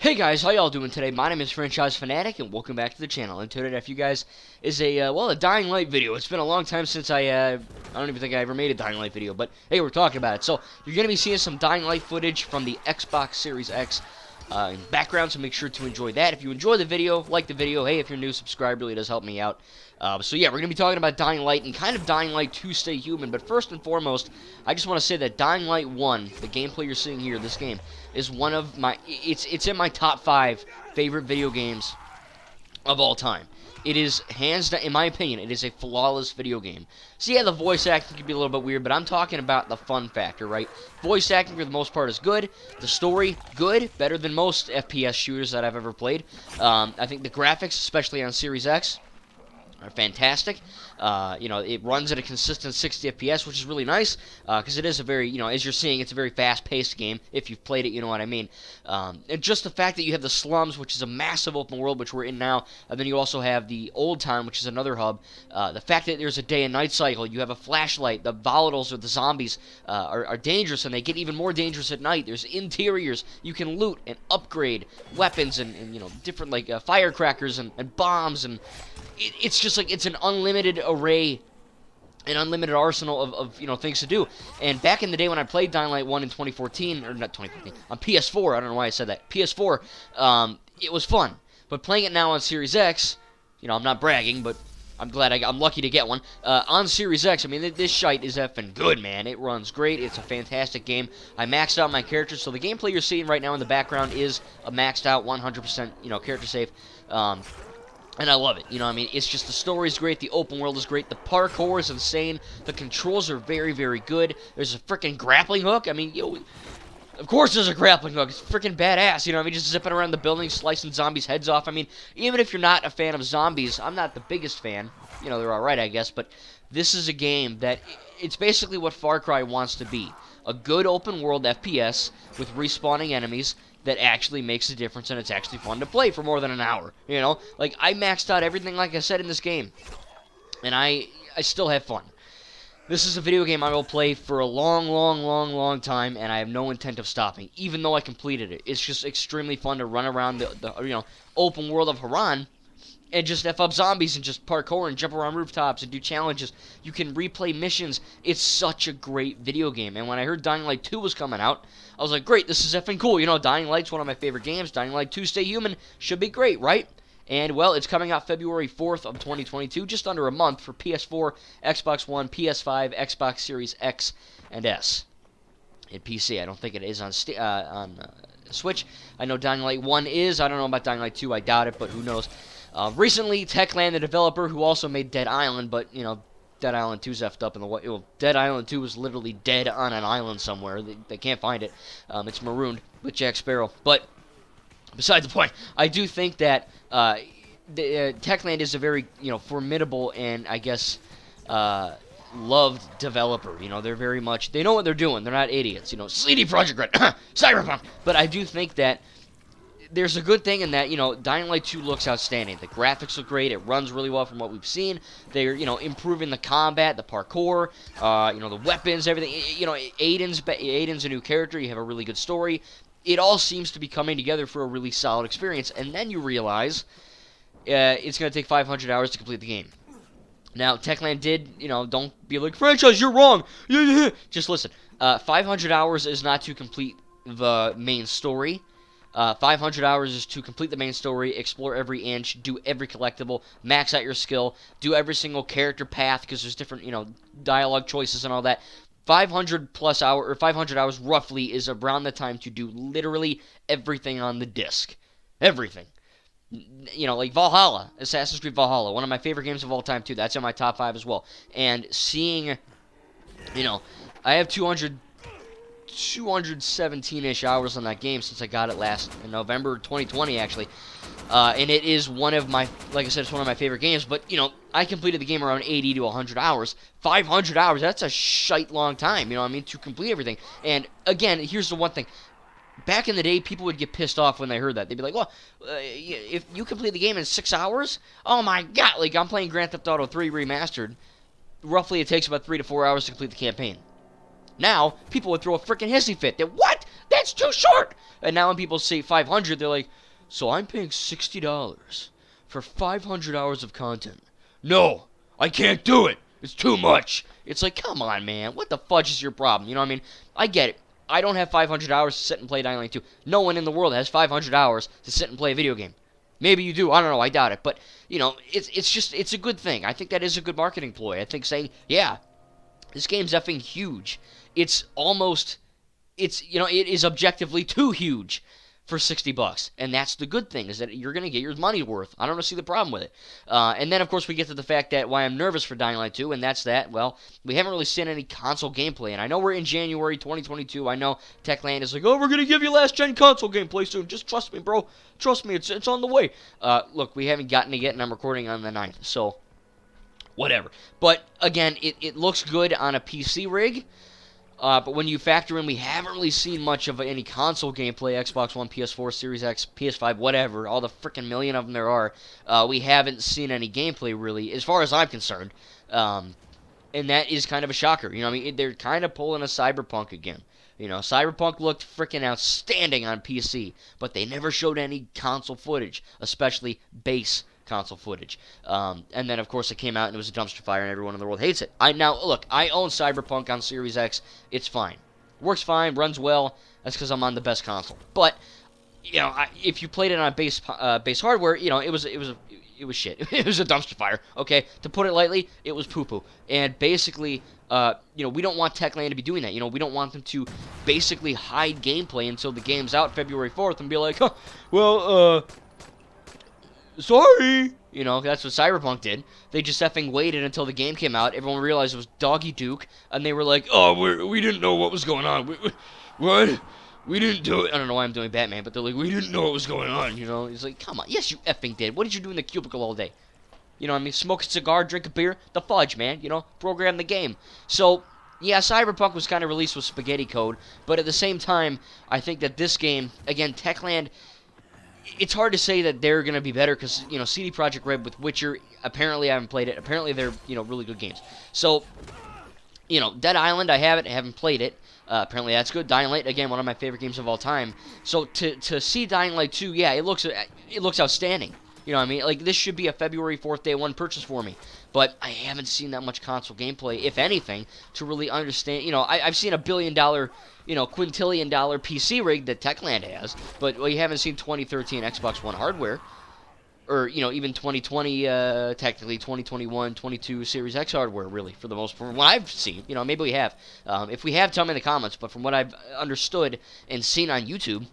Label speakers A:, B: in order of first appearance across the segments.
A: Hey guys, how y'all doing today? My name is Franchise Fanatic, and welcome back to the channel. And today, for you guys, is a Dying Light video. It's been a long time since I don't even think I ever made a Dying Light video, but hey, we're talking about it. So you're gonna be seeing some Dying Light footage from the Xbox Series X in the background, so make sure to enjoy that. If you enjoy the video, like the video. Hey, if you're new, subscribe, really does help me out. So yeah, we're gonna be talking about Dying Light and kind of Dying Light 2: Stay Human. But first and foremost, I just want to say that Dying Light 1, the gameplay you're seeing here, this game, is one of my it's in my top 5 favorite video games of all time. It is hands down, in my opinion, it is a flawless video game. So yeah, the voice acting can be a little bit weird, but I'm talking about the fun factor, right? Voice acting for the most part is good. The story, good, better than most FPS shooters that I've ever played. I think the graphics, especially on Series X, are fantastic. It runs at a consistent 60 FPS, which is really nice, because it is a very, as you're seeing, it's a very fast-paced game. If you've played it, you know what I mean. And just the fact that you have the slums, which is a massive open world, which we're in now, and then you also have the Old Town, which is another hub. The fact that there's a day and night cycle, you have a flashlight, the volatiles or the zombies are dangerous, and they get even more dangerous at night. There's interiors, you can loot and upgrade weapons and different, like, firecrackers and bombs, and it's just like it's an unlimited array, an unlimited arsenal of things to do. And back in the day when I played Dying Light 1 in 2014, or not 2014, on PS4, I don't know why I said that, PS4, it was fun. But playing it now on Series X, I'm not bragging, but I'm glad I'm lucky to get one. On Series X, I mean, this shite is effing good, man. It runs great. It's a fantastic game. I maxed out my characters, so the gameplay you're seeing right now in the background is a maxed out 100%, character save. And I love it, it's just the story's great, the open world is great, the parkour is insane, the controls are very, very good, there's a freaking grappling hook, of course there's a grappling hook, it's freaking badass, just zipping around the building, slicing zombies' heads off. Even if you're not a fan of zombies, I'm not the biggest fan, they're alright, I guess, but this is a game that, it's basically what Far Cry wants to be, a good open world FPS with respawning enemies that actually makes a difference, and it's actually fun to play for more than an hour, Like, I maxed out everything, like I said, in this game, and I still have fun. This is a video game I will play for a long, long, long, long time, and I have no intent of stopping, even though I completed it. It's just extremely fun to run around the open world of Haran, and just F up zombies and just parkour and jump around rooftops and do challenges. You can replay missions. It's such a great video game. And when I heard Dying Light 2 was coming out, I was like, great, this is effing cool. Dying Light's one of my favorite games. Dying Light 2: Stay Human should be great, right? And, well, it's coming out February 4th of 2022, just under a month, for PS4, Xbox One, PS5, Xbox Series X and S. And PC. I don't think it is on Switch. I know Dying Light 1 is. I don't know about Dying Light 2. I doubt it, but who knows. Recently, Techland, the developer, who also made Dead Island, but, Dead Island 2's effed up in the way. Dead Island 2 is literally dead on an island somewhere. They can't find it. It's marooned with Jack Sparrow. But, besides the point, I do think that Techland is a very, formidable and, I guess, loved developer. They're very much, they know what they're doing. They're not idiots. CD Projekt Red, Cyberpunk. But I do think that there's a good thing in that, Dying Light 2 looks outstanding. The graphics look great. It runs really well from what we've seen. They're, improving the combat, the parkour, the weapons, everything. Aiden's a new character. You have a really good story. It all seems to be coming together for a really solid experience. And then you realize it's going to take 500 hours to complete the game. Now, Techland did, don't be like, Franchise, you're wrong. Just listen. 500 hours is not to complete the main story. 500 hours is to complete the main story, explore every inch, do every collectible, max out your skill, do every single character path, because there's different, dialogue choices and all that. 500 hours roughly is around the time to do literally everything on the disc. Everything. Like Valhalla, Assassin's Creed Valhalla, one of my favorite games of all time too. That's in my top 5 as well. And seeing, I have 217-ish hours on that game since I got it last in November 2020, actually. And it is one of my, like I said, it's one of my favorite games. But, I completed the game around 80 to 100 hours. 500 hours, that's a shite long time, to complete everything. And, again, here's the one thing. Back in the day, people would get pissed off when they heard that. They'd be like, well, if you complete the game in 6 hours, oh my god, like, I'm playing Grand Theft Auto 3 Remastered. Roughly, it takes about 3 to 4 hours to complete the campaign. Now, people would throw a freaking hissy fit. That, what? It's too short. And now when people say 500, they're like, so I'm paying $60 for 500 hours of content. No, I can't do it. It's too much. It's like, come on, man. What the fudge is your problem? You know what I mean? I get it. I don't have 500 hours to sit and play Dying Light 2. No one in the world has 500 hours to sit and play a video game. Maybe you do. I don't know. I doubt it. But, you know, it's a good thing. I think that is a good marketing ploy. I think saying, yeah, this game's effing huge. It's almost, you know, it is objectively too huge for $60. And that's the good thing, is that you're going to get your money worth. I don't see the problem with it. And then, of course, we get to the fact that why I'm nervous for Dying Light 2, and that's that, well, we haven't really seen any console gameplay. And I know we're in January 2022. I know Techland is like, oh, we're going to give you last-gen console gameplay soon. Just trust me, bro. Trust me, it's on the way. Look, we haven't gotten it yet, and I'm recording on the 9th, so whatever. But, again, it looks good on a PC rig. But when you factor in, we haven't really seen much of any console gameplay, Xbox One, PS4, Series X, PS5, whatever, all the freaking million of them there are, we haven't seen any gameplay, really, as far as I'm concerned. And that is kind of a shocker. You know, I mean, they're kind of pulling a Cyberpunk again. You know, Cyberpunk looked freaking outstanding on PC, but they never showed any console footage, especially base console footage. And then, of course, it came out and it was a dumpster fire and everyone in the world hates it. Now, look, I own Cyberpunk on Series X. It's fine. Works fine, runs well. That's because I'm on the best console. But, you know, if you played it on base hardware, you know, it was shit. It was a dumpster fire, okay? To put it lightly, it was poo-poo. And basically, you know, we don't want Techland to be doing that. You know, we don't want them to basically hide gameplay until the game's out February 4th and be like, huh, well, sorry. You know, that's what Cyberpunk did. They just effing waited until the game came out. Everyone realized it was Doggy Duke, and they were like, oh, we didn't know what was going on. What? We didn't do it. I don't know why I'm doing Batman, but they're like, we didn't know what was going on, you know? He's like, come on. Yes, you effing did. What did you do in the cubicle all day? You know what I mean? Smoke a cigar, drink a beer, the fudge, man. You know, program the game. So, yeah, Cyberpunk was kind of released with spaghetti code, but at the same time, I think that this game, again, Techland, it's hard to say that they're going to be better because, you know, CD Projekt Red with Witcher, apparently I haven't played it. Apparently they're, you know, really good games. So, you know, Dead Island, I haven't played it. Apparently that's good. Dying Light, again, one of my favorite games of all time. So to see Dying Light 2, yeah, it looks outstanding. You know what I mean? Like, this should be a February 4th day one purchase for me. But I haven't seen that much console gameplay, if anything, to really understand. You know, I've seen $1 billion, you know, quintillion dollar PC rig that Techland has, but we haven't seen 2013 Xbox One hardware. Or, you know, even 2020, technically 2021, 22 Series X hardware, really, for the most part. From what I've seen, you know, maybe we have. If we have, tell me in the comments. But from what I've understood and seen on YouTube,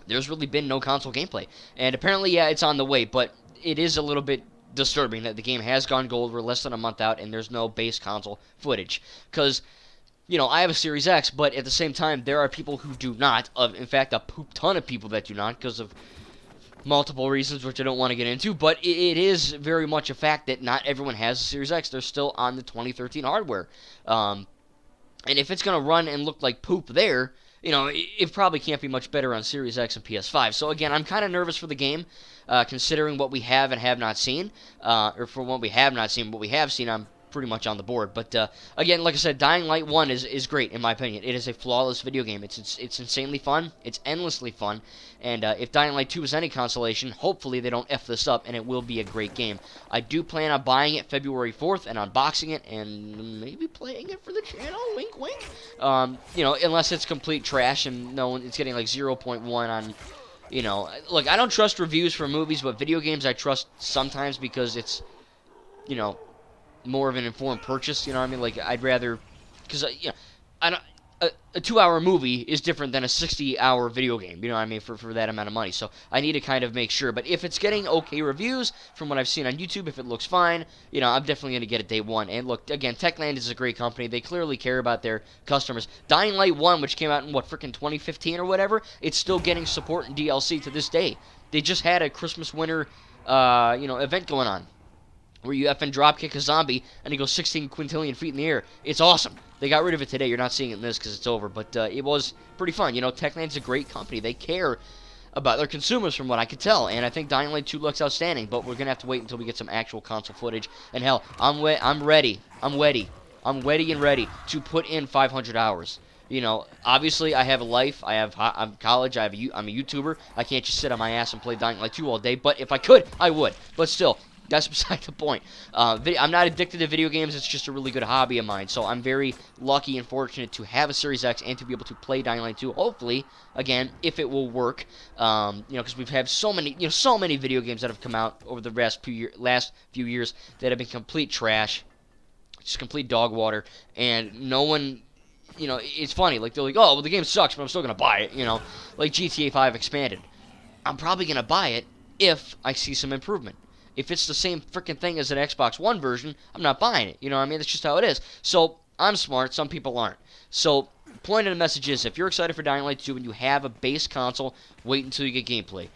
A: there's really been no console gameplay. And apparently, yeah, it's on the way, but it is a little bit disturbing that the game has gone gold. We're less than a month out, and there's no base console footage. Because, you know, I have a Series X, but at the same time, there are people who do not. In fact, a poop ton of people that do not, because of multiple reasons, which I don't want to get into, but it is very much a fact that not everyone has a Series X. They're still on the 2013 hardware. And if it's going to run and look like poop there, you know, it probably can't be much better on Series X and PS5. So, again, I'm kind of nervous for the game, considering what we have and have not seen. Or for what we have not seen, what we have seen, I'm pretty much on the board. But, again, like I said, Dying Light 1 is great, in my opinion. It is a flawless video game. It's insanely fun. It's endlessly fun. And if Dying Light 2 is any consolation, hopefully they don't F this up, and it will be a great game. I do plan on buying it February 4th and unboxing it and maybe playing it for the channel. Wink, wink. You know, unless it's complete trash and no one, it's getting like 0.1 on, you know. Look, I don't trust reviews for movies, but video games I trust sometimes because it's, you know, more of an informed purchase, you know what I mean? Like, I'd rather, because, you know, I don't, a 2-hour movie is different than a 60-hour video game, you know what I mean, for that amount of money. So I need to kind of make sure. But if it's getting okay reviews from what I've seen on YouTube, if it looks fine, you know, I'm definitely going to get it day one. And look, again, Techland is a great company. They clearly care about their customers. Dying Light 1, which came out in, what, freaking 2015 or whatever, it's still getting support and DLC to this day. They just had a Christmas winter, you know, event going on, where you effing dropkick a zombie and he goes 16 quintillion feet in the air. It's awesome. They got rid of it today. You're not seeing it in this because it's over, but it was pretty fun. You know, Techland's a great company. They care about their consumers from what I could tell, and I think Dying Light 2 looks outstanding, but we're going to have to wait until we get some actual console footage. And hell, I'm ready and ready to put in 500 hours. You know, obviously I have a life. I'm college. I'm a YouTuber. I can't just sit on my ass and play Dying Light 2 all day. But if I could, I would. But still, that's beside the point. I'm not addicted to video games. It's just a really good hobby of mine. So I'm very lucky and fortunate to have a Series X and to be able to play Dying Light 2. Hopefully, again, if it will work. You know, because we've had so many video games that have come out over the last few years that have been complete trash, just complete dog water, and no one. You know, it's funny. Like, they're like, oh, well, the game sucks, but I'm still gonna buy it. You know, like GTA 5 Expanded. I'm probably gonna buy it if I see some improvement. If it's the same freaking thing as an Xbox One version, I'm not buying it. You know what I mean? That's just how it is. So, I'm smart. Some people aren't. So, point of the message is, if you're excited for Dying Light 2 and you have a base console, wait until you get gameplay.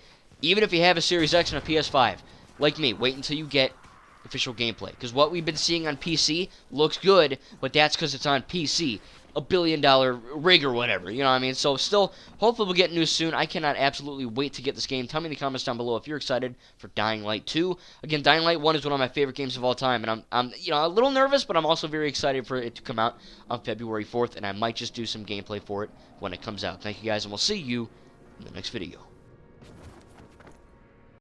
A: Even if you have a Series X and a PS5, like me, wait until you get official gameplay. Because what we've been seeing on PC looks good, but that's because it's on PC. $1 billion rig or whatever, you know what I mean? So still, hopefully we'll get news soon. I cannot absolutely wait to get this game. Tell me in the comments down below if you're excited for Dying Light 2. Again, Dying Light 1 is one of my favorite games of all time, and I'm you know, a little nervous, but I'm also very excited for it to come out on February 4th, and I might just do some gameplay for it when it comes out. Thank you guys, and we'll see you in the next video.